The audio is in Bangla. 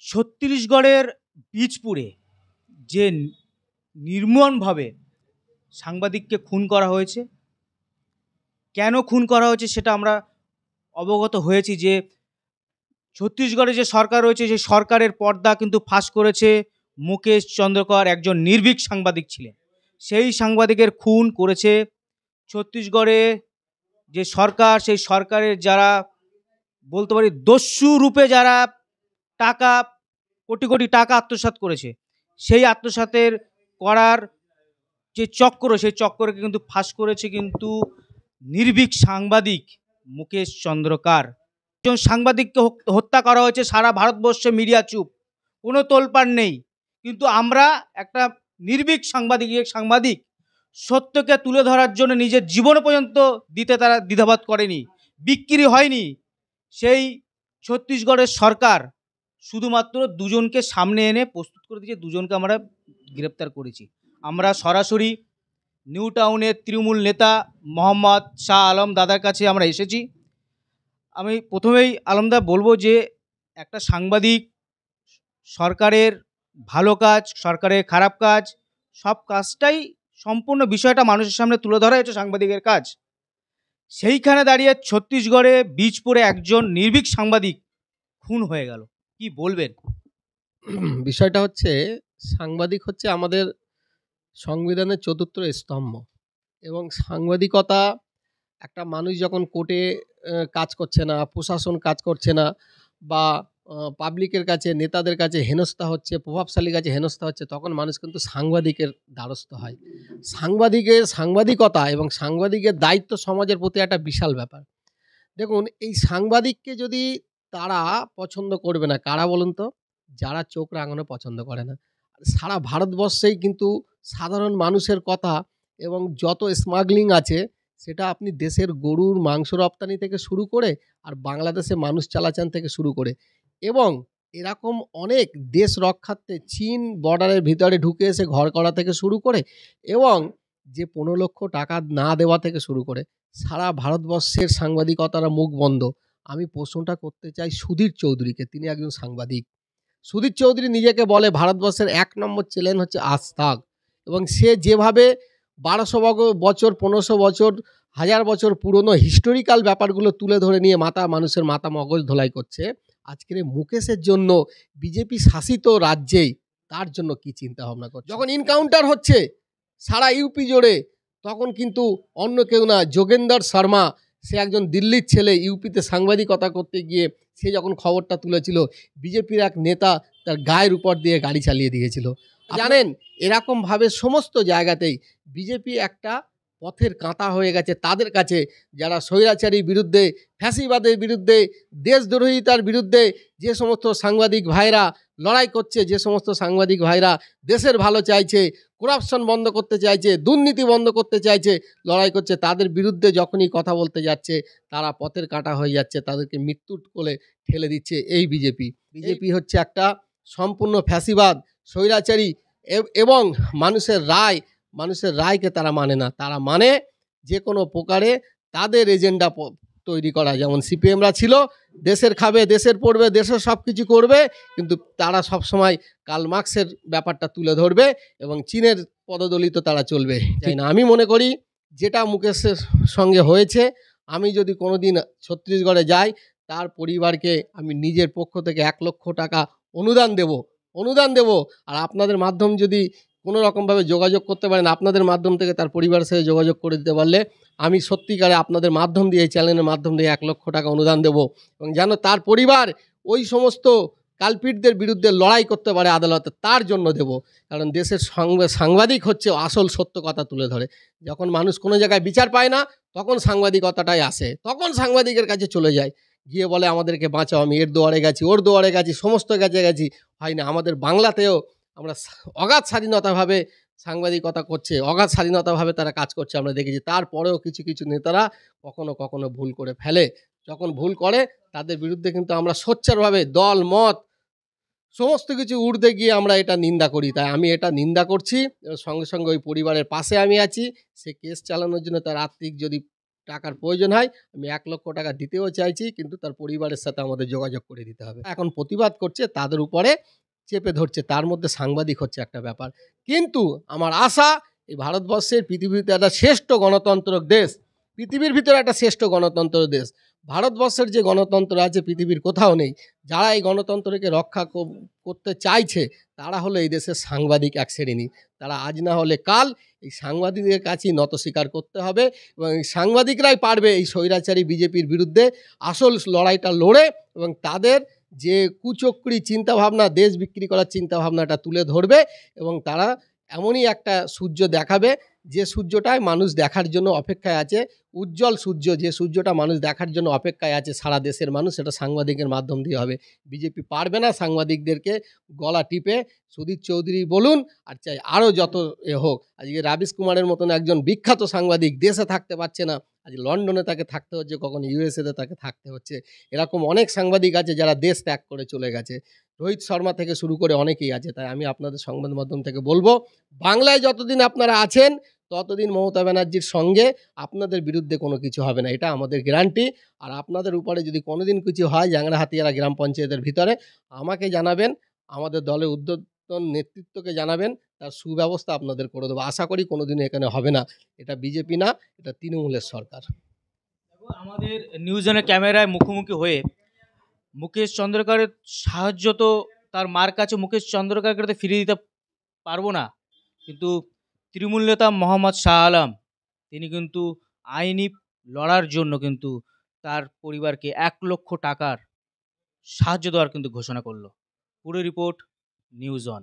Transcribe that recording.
ছত্তিশগড়ের বীজপুরে যে নির্মমভাবে সাংবাদিককে খুন করা হয়েছে, কেন খুন করা হয়েছে সেটা আমরা অবগত হয়েছি যে ছত্তিশগড়ে যে সরকার রয়েছে সেই সরকারের পর্দা কিন্তু ফাঁস করেছে মুকেশ চন্দ্রকর, একজন নির্ভীক সাংবাদিক ছিলেন। সেই সাংবাদিকের খুন করেছে ছত্তিশগড়ে যে সরকার, সেই সরকারের যারা বলতে পারি দস্যু রূপে যারা টাকা কোটি কোটি টাকা আত্মসাৎ করেছে, সেই আত্মসাতের করার যে চক্র, সেই চক্রকে কিন্তু ফাঁস করেছে কিন্তু নির্ভীক সাংবাদিক মুকেশ চন্দ্রকার। একজন সাংবাদিককে হত্যা করা হয়েছে, সারা ভারতবর্ষে মিডিয়া চুপ, কোনো তোলপাড় নেই। কিন্তু আমরা একটা নির্ভীক সাংবাদিক সত্যকে তুলে ধরার জন্য নিজের জীবন পর্যন্ত দিতে তারা দ্বিধাবোধ করেনি, বিক্রি হয়নি। সেই ছত্তিশগড়ের সরকার শুধুমাত্র দুজনকে সামনে এনে প্রস্তুত করে দিয়েছে, দুজনকে আমরা গ্রেপ্তার করেছি। আমরা সরাসরি নিউ টাউনের তৃণমূল নেতা মোহাম্মদ শাহ আলম দাদার কাছে আমরা এসেছি। আমি প্রথমেই আলমদা বলবো যে একটা সাংবাদিক সরকারের ভালো কাজ, সরকারের খারাপ কাজ, সব কাজটাই সম্পূর্ণ বিষয়টা মানুষের সামনে তুলে ধরা হচ্ছে সাংবাদিকের কাজ। সেইখানে দাঁড়িয়ে ছত্তিশগড়ে বীজপুরে একজন নির্ভীক সাংবাদিক খুন হয়ে গেল, কি বলবেন? বিষয়টা হচ্ছে, সাংবাদিক হচ্ছে আমাদের সংবিধানের চতুর্থ স্তম্ভ, এবং সাংবাদিকতা একটা মানুষ যখন কোর্টে কাজ করছে না, প্রশাসন কাজ করছে না, বা পাবলিকের কাছে, নেতাদের কাছে হেনস্থা হচ্ছে, প্রভাবশালীর কাছে হেনস্থা হচ্ছে, তখন মানুষ কিন্তু সাংবাদিকের দ্বারস্থ হয়। সাংবাদিকতা এবং সাংবাদিকের দায়িত্ব সমাজের প্রতি একটা বিশাল ব্যাপার। দেখুন, এই সাংবাদিককে যদি তারা পছন্দ করবে না, কারা বলুন তো? যারা চোখ রাঙানো পছন্দ করে না। সারা ভারতবর্ষেই কিন্তু সাধারণ মানুষের কথা এবং যত স্মাগলিং আছে, সেটা আপনি দেশের গরুর মাংস রপ্তানি থেকে শুরু করে, আর বাংলাদেশে মানুষ চালাচান থেকে শুরু করে, এবং এরকম অনেক দেশ রক্ষার্থে চীন বর্ডারের ভিতরে ঢুকে এসে ঘর করা থেকে শুরু করে, এবং যে 15 লক্ষ টাকা না দেওয়া থেকে শুরু করে, সারা ভারতবর্ষের সাংবাদিকতার মুখ বন্ধ। আমি প্রশ্নটা করতে চাই সুধীর চৌধুরীকে, তিনি একজন সাংবাদিক। সুধীর চৌধুরী নিজেকে বলে ভারতবর্ষের 1 নম্বর চ্যানেল হচ্ছে আজ তাক, এবং সে যেভাবে 1200 বছর, 1500 বছর, 1000 বছর পুরনো হিস্টোরিক্যাল ব্যাপারগুলো তুলে ধরে নিয়ে মানুষের মাথা মগজ ধোলাই করছে, আজকের এই মুকেশের জন্য বিজেপি শাসিত রাজ্যেই তার জন্য কি চিন্তা ভাবনা করছে। যখন ইনকাউন্টার হচ্ছে সারা ইউপি জুড়ে, তখন কিন্তু অন্য কেউ না, যোগেন্দর শর্মা, সে একজন দিল্লির ছেলে, ইউপিতে সাংবাদিকতা করতে গিয়ে সে যখন খবরটা তুলেছিল, বিজেপির এক নেতা তার গায়ের উপর দিয়ে গাড়ি চালিয়ে দিয়েছিল। জানেন, এরকমভাবে সমস্ত জায়গাতেই বিজেপি একটা পথের কাঁটা হয়ে গেছে তাদের কাছে, যারা স্বৈরাচারীর বিরুদ্ধে, ফ্যাসিবাদের বিরুদ্ধে, দেশদ্রোহিতার বিরুদ্ধে যে সমস্ত সাংবাদিক ভাইরা লড়াই করছে, যে সমস্ত সাংবাদিক ভাইরা দেশের ভালো চাইছে, করাপশন বন্ধ করতে চাইছে, দুর্নীতি বন্ধ করতে চাইছে, লড়াই করছে, তাদের বিরুদ্ধে যখনই কথা বলতে যাচ্ছে, তারা পথের কাঁটা হয়ে যাচ্ছে, তাদেরকে মৃত্যুর কোলে ঠেলে দিচ্ছে এই বিজেপি। বিজেপি হচ্ছে একটা সম্পূর্ণ ফ্যাসিবাদ, স্বৈরাচারী, এবং মানুষের রায়কে তারা মানে না। তারা মানে যে কোনো প্রকারে তাদের এজেন্ডা তৈরি করা। যেমন সিপিএমরা ছিল, দেশের খাবে, দেশের পড়বে, দেশের সব কিছু করবে, কিন্তু তারা সবসময় কার্ল মার্ক্সের ব্যাপারটা তুলে ধরবে এবং চীনের পদদলিত তারা চলবে। তাই না, আমি মনে করি যেটা মুকেশের সঙ্গে হয়েছে, আমি যদি কোনো দিন ছত্তিশগড়ে যাই, তার পরিবারকে আমি নিজের পক্ষ থেকে 1 লক্ষ টাকা অনুদান দেব। আর আপনাদের মাধ্যম যদি কোনো রকমভাবে যোগাযোগ করতে পারেন, আপনাদের মাধ্যম থেকে তার পরিবারের সাথে যোগাযোগ করে দিতে পারলে, আমি সত্যিকারে আপনাদের মাধ্যম দিয়ে, এই চ্যানেলের মাধ্যম দিয়ে 1 লক্ষ টাকা অনুদান দেব, এবং যেন তার পরিবার ওই সমস্ত কালপিটদের বিরুদ্ধে লড়াই করতে পারে আদালতে, তার জন্য দেব। কারণ দেশের সাংবাদিক হচ্ছে আসল সত্য কথা তুলে ধরে। যখন মানুষ কোনো জায়গায় বিচার পায় না, তখন সাংবাদিকতাটাই আসে, তখন সাংবাদিকের কাছে চলে যায়, গিয়ে বলে আমাদেরকে বাঁচাও, আমি এর দুয়ারে গেছি, ওর দুয়ারে গেছি, সমস্ত কাছে গেছি, হয় না। আমাদের বাংলাতেও আমরা অগাধ স্বাধীনতাভাবে সাংবাদিকতা করছে, অগাধ স্বাধীনতাভাবে তারা কাজ করছে, আমরা দেখেছি। তারপরেও কিছু কিছু নেতারা কখনো ভুল করে ফেলে। যখন ভুল করে, তাদের বিরুদ্ধে কিন্তু আমরা সোচ্চারভাবে দল মত সমস্ত কিছু ঊর্ধ্বে গিয়ে আমরা এটা নিন্দা করি। তাই আমি এটা নিন্দা করছি, এবং সঙ্গে সঙ্গে ওই পরিবারের পাশে আমি আছি। সে কেস চালানোর জন্য তার আর্থিক যদি টাকার প্রয়োজন হয়, আমি ১,০০,০০০ টাকা দিতেও চাইছি, কিন্তু তার পরিবারের সাথে আমাদের যোগাযোগ করে দিতে হবে। এখন প্রতিবাদ করছে, তাদের উপরে চেপে ধরছে, তার মধ্যে সাংবাদিক হচ্ছে একটা ব্যাপার। কিন্তু আমার আশা, এই ভারতবর্ষের পৃথিবীতে একটা শ্রেষ্ঠ গণতন্ত্রক দেশ, পৃথিবীর ভিতরে একটা শ্রেষ্ঠ গণতন্ত্র দেশ। ভারতবর্ষের যে গণতন্ত্র আছে পৃথিবীর কোথাও নেই। যারা এই গণতন্ত্রকে রক্ষা করতে চাইছে, তারা হলো এই দেশের সাংবাদিক এক শ্রেণী। তারা আজ না হলে কাল এই সাংবাদিকদের কাছেই নত স্বীকার করতে হবে, এবং এই সাংবাদিকরাই পারবে এই স্বৈরাচারী বিজেপির বিরুদ্ধে আসল লড়াইটা লড়ে, এবং তাদের যে কুচক্রী চিন্তাভাবনা, দেশ বিক্রি করার চিন্তাভাবনাটা তুলে ধরবে, এবং তারা এমনই একটা সূর্য দেখাবে, যে সূর্যটায় মানুষ দেখার জন্য অপেক্ষায় আছে, উজ্জ্বল সূর্য, যে সূর্যটা মানুষ দেখার জন্য অপেক্ষায় আছে সারা দেশের মানুষ, সেটা সাংবাদিকের মাধ্যম দিয়ে হবে। বিজেপি পারবে না সাংবাদিকদেরকে গলা টিপে, সুধীর চৌধুরী বলুন আর চাই আরও যত হোক। আজকে রাবিশ কুমারের মতন একজন বিখ্যাত সাংবাদিক দেশে থাকতে পারছে না, আজ লন্ডনে তাকে থাকতে হচ্ছে, কখনো ইউএসএতে তাকে থাকতে হচ্ছে। এরকম অনেক সাংবাদিক আছে যারা দেশ ত্যাগ করে চলে গেছে, রোহিত শর্মা থেকে শুরু করে অনেকেই আছে। তাই আমি আপনাদের সংবাদ মাধ্যম থেকে বলবো, বাংলায় যতদিন আপনারা আছেন ততদিন মমতা ব্যানার্জির সঙ্গে আপনাদের বিরুদ্ধে কোনো কিছু হবে না, এটা আমাদের গ্যারান্টি। আর আপনাদের উপরে যদি কোনোদিন কিছু হয় জ্যাংরা হাতিয়ারা গ্রাম পঞ্চায়েতের ভিতরে, আমাকে জানাবেন, আমাদের দলের ঊর্ধ্বতন নেতৃত্বকে জানাবেন, তার সুব্যবস্থা আপনাদের করে দেবো। আশা করি কোনোদিনও এখানে হবে না। এটা বিজেপি না, এটা তৃণমূলের সরকার। আমাদের নিউজনের ক্যামেরায় মুখোমুখি হয়ে মুকেশ চন্দ্রকারের সাহায্য তো তার মার কাছে মুকেশ চন্দ্রকারকে তো ফিরিয়ে দিতে পারবো না, কিন্তু তৃণমূল নেতা মোহাম্মদ শাহ আলম তিনি কিন্তু আইনি লড়ার জন্য কিন্তু তার পরিবারকে ১,০০,০০০ টাকার সাহায্য দেওয়ার কিন্তু ঘোষণা করলো। পুরো রিপোর্ট নিউজ অন।